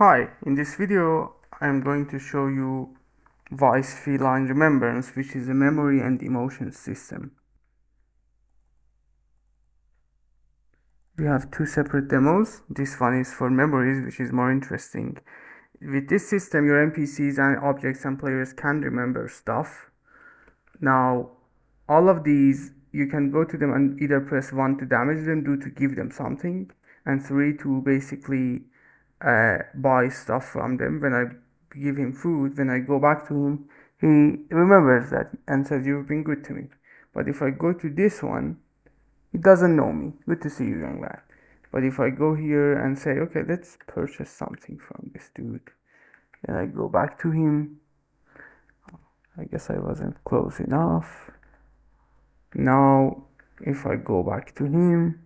Hi, in this video I'm going to show you Wise Feline Remembrance, which is a memory and emotion system. We have two separate demos. This one is for memories, which is more interesting. With this system, your NPCs and objects and players can remember stuff. Now, all of these, you can go to them and either press 1 to damage them, 2 to give them something, and 3 to basically buy stuff from them. When I give him food, when I go back to him, he remembers that and says, "You've been good to me." But if I go to this one, he doesn't know me. "Good to see you, young man." But if I go here and say, "Okay, let's purchase something from this dude," then I go back to him. I guess I wasn't close enough. Now, if I go back to him,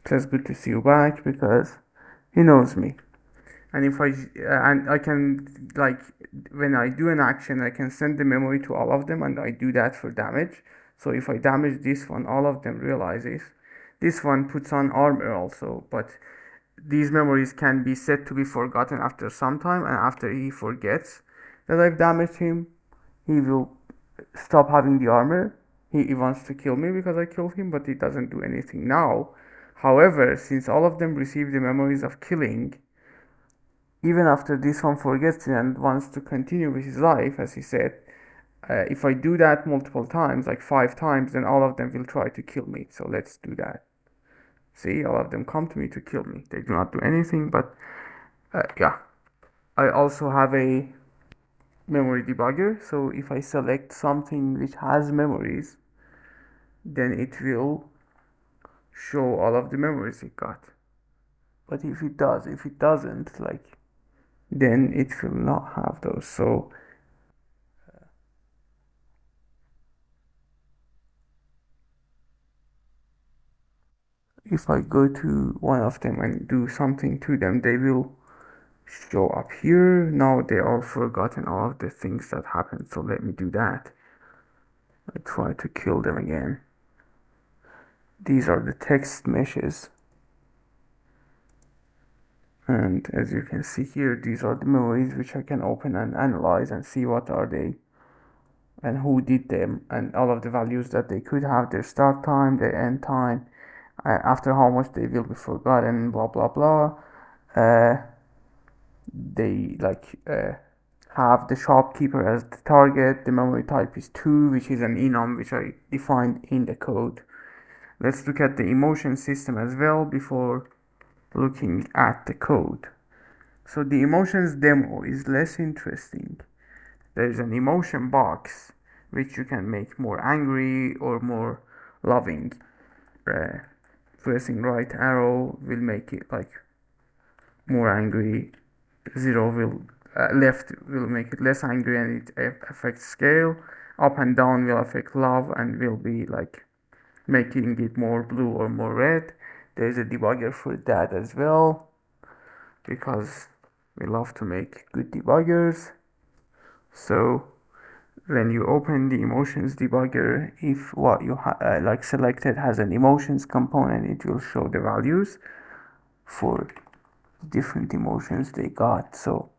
it says "Good to see you back" because he knows me. And if I can, like, when I do an action, I can send the memory to all of them, and I do that for damage. So if I damage this one, all of them realizes. This one puts on armor also, but these memories can be set to be forgotten after some time, and after he forgets that I've damaged him, he will stop having the armor. He wants to kill me because I killed him, but he doesn't do anything now. However, since all of them receive the memories of killing, even after this one forgets and wants to continue with his life, as he said, if I do that multiple times, like 5 times, then all of them will try to kill me. So let's do that. See, all of them come to me to kill me. They do not do anything, but yeah. I also have a memory debugger. So if I select something which has memories, then it will show all of the memories it got. But if it doesn't, like, then it will not have those. So if I go to one of them and do something to them, they will show up here. Now they all forgotten all of the things that happened, so let me do that. I try to kill them again. These are the text meshes, and as you can see here, these are the memories which I can open and analyze and see what are they and who did them, and all of the values that they could have, their start time, their end time, after how much they will be forgotten, blah blah blah. They have the shopkeeper as the target. The memory type is 2, which is an enum which I defined in the code. Let's look at the emotion system as well before looking at the code. So the emotions demo is less interesting. There is an emotion box which you can make more angry or more loving. Uh, Pressing right arrow will make it like more angry. 0 will left will make it less angry, and it affects scale. Up and down will affect love and will be like making it more blue or more red. There's a debugger for that as well, because we love to make good debuggers. So when you open the emotions debugger, if what you like selected has an emotions component, it will show the values for different emotions they got. So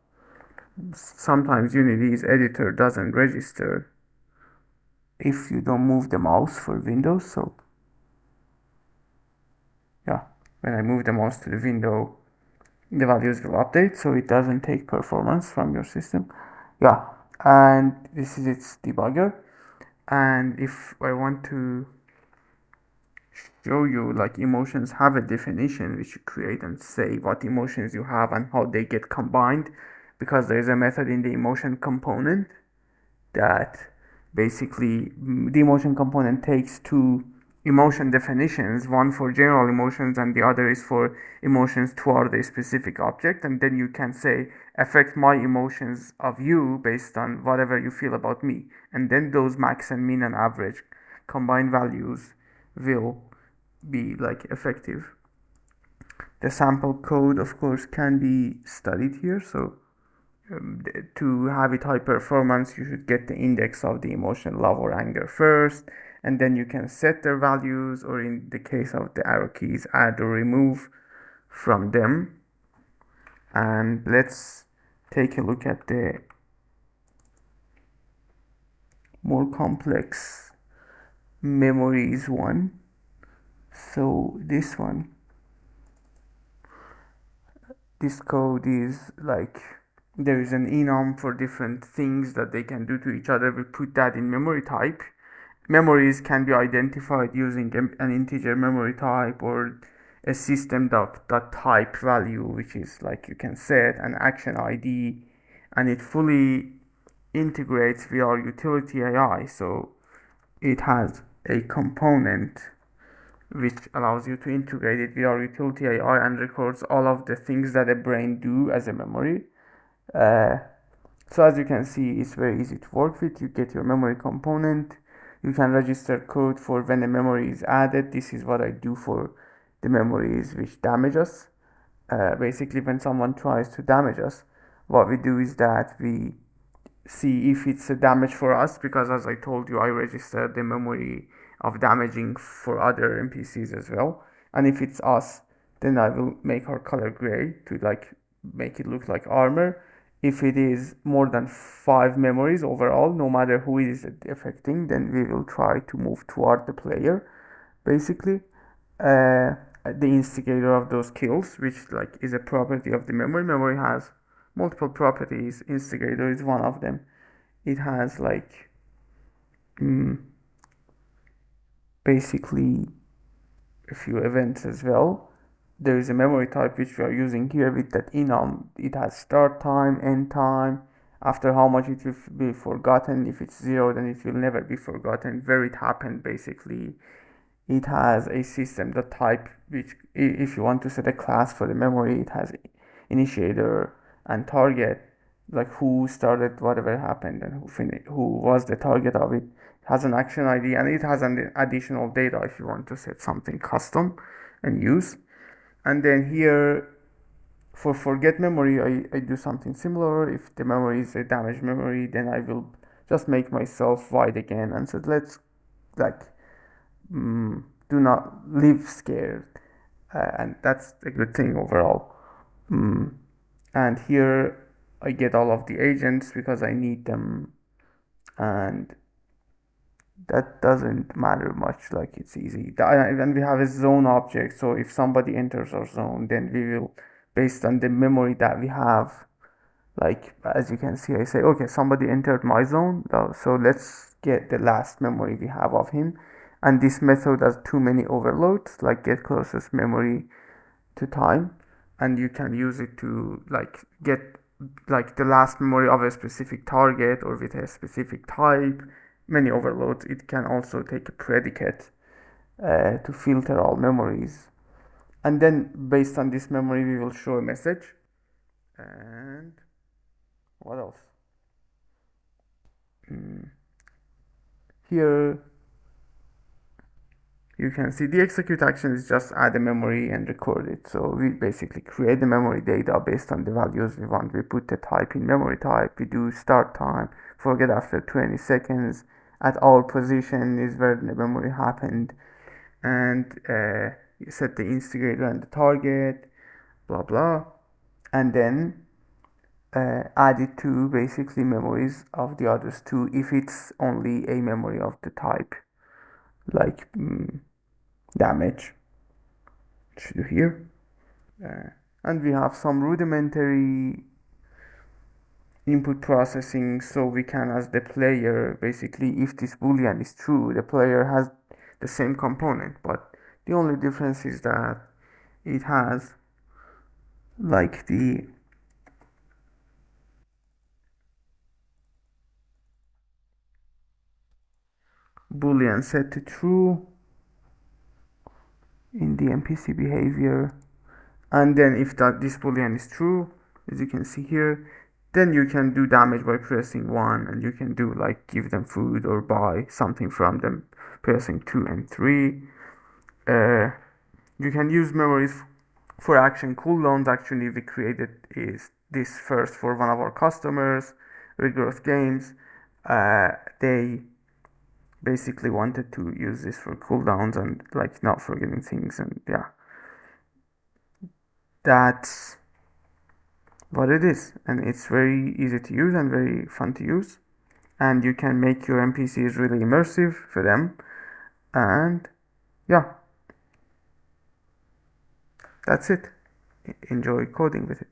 sometimes Unity's editor doesn't register if you don't move the mouse for Windows. So yeah, when I move the mouse to the window, the values will update, so it doesn't take performance from your system. Yeah, and this is its debugger. And if I want to show you, like, emotions have a definition which you create and say what emotions you have and how they get combined, because there is a method in the emotion component that basically the emotion component takes two emotion definitions, one for general emotions and the other is for emotions toward a specific object, and then you can say affect my emotions of you based on whatever you feel about me, and then those max and min and average combined values will be like effective. The sample code, of course, can be studied here. So to have it high performance, you should get the index of the emotion love or anger first, and then you can set their values, or in the case of the arrow keys, add or remove from them. And let's take a look at the more complex memories one. So this code is like there is an enum for different things that they can do to each other. We put that in memory type. Memories can be identified using an integer memory type or a system type value, which is like you can set an action ID, and it fully integrates with our utility AI. So it has a component which allows you to integrate it with our utility AI and records all of the things that a brain do as a memory. Uh, so as you can see, it's very easy to work with. You get your memory component. You can register code for when a memory is added. This is what I do for the memories which damage us. Basically, when someone tries to damage us, what we do is that we see if it's a damage for us, because as I told you, I registered the memory of damaging for other NPCs as well. And if it's us, then I will make our color gray to like make it look like armor. If it is more than 5 memories overall, no matter who it is affecting, then we will try to move toward the player. Basically, the instigator of those kills, which like is a property of the memory. Memory has multiple properties. Instigator is one of them. It has like mm, basically a few events as well. There is a memory type which we are using here with that enum. It has start time, end time, after how much it will be forgotten. If it's 0, then it will never be forgotten. Where it happened, basically. It has a system, the type, which if you want to set a class for the memory, it has initiator and target, like who started whatever happened and who was the target of it. It has an action ID and it has an additional data if you want to set something custom and use. And then here for forget memory, I do something similar. If the memory is a damaged memory, then I will just make myself white again and said let's like do not live scared, and that's a good thing overall. And here I get all of the agents because I need them, and that doesn't matter much. Like it's easy. And we have a zone object, so if somebody enters our zone, then we will, based on the memory that we have, like as you can see, I say okay, somebody entered my zone, so let's get the last memory we have of him. And this method has too many overloads, like get closest memory to time, and you can use it to like get like the last memory of a specific target or with a specific type. Many overloads. It can also take a predicate to filter all memories, and then based on this memory we will show a message. And what else? Here you can see the execute action is just add a memory and record it. So we basically create the memory data based on the values we want. We put the type in memory type. We do start time, forget after 20 seconds. At our position is where the memory happened. And you set the instigator and the target, blah blah. And then add it to basically memories of the others two if it's only a memory of the type, like damage. Should do here. And we have some rudimentary input processing, so we can, as the player, basically if this boolean is true, the player has the same component, but the only difference is that it has like the boolean set to true in the NPC behavior. And then if this boolean is true, as you can see here, then you can do damage by pressing 1, and you can do like give them food or buy something from them pressing 2 and 3. You can use memories for action cooldowns. Actually, we created is this first for one of our customers, Regrowth Games. They basically wanted to use this for cooldowns and like not forgetting things, and yeah. that's what it is, and it's very easy to use and very fun to use, and you can make your NPCs really immersive for them. And yeah, that's it. Enjoy coding with it.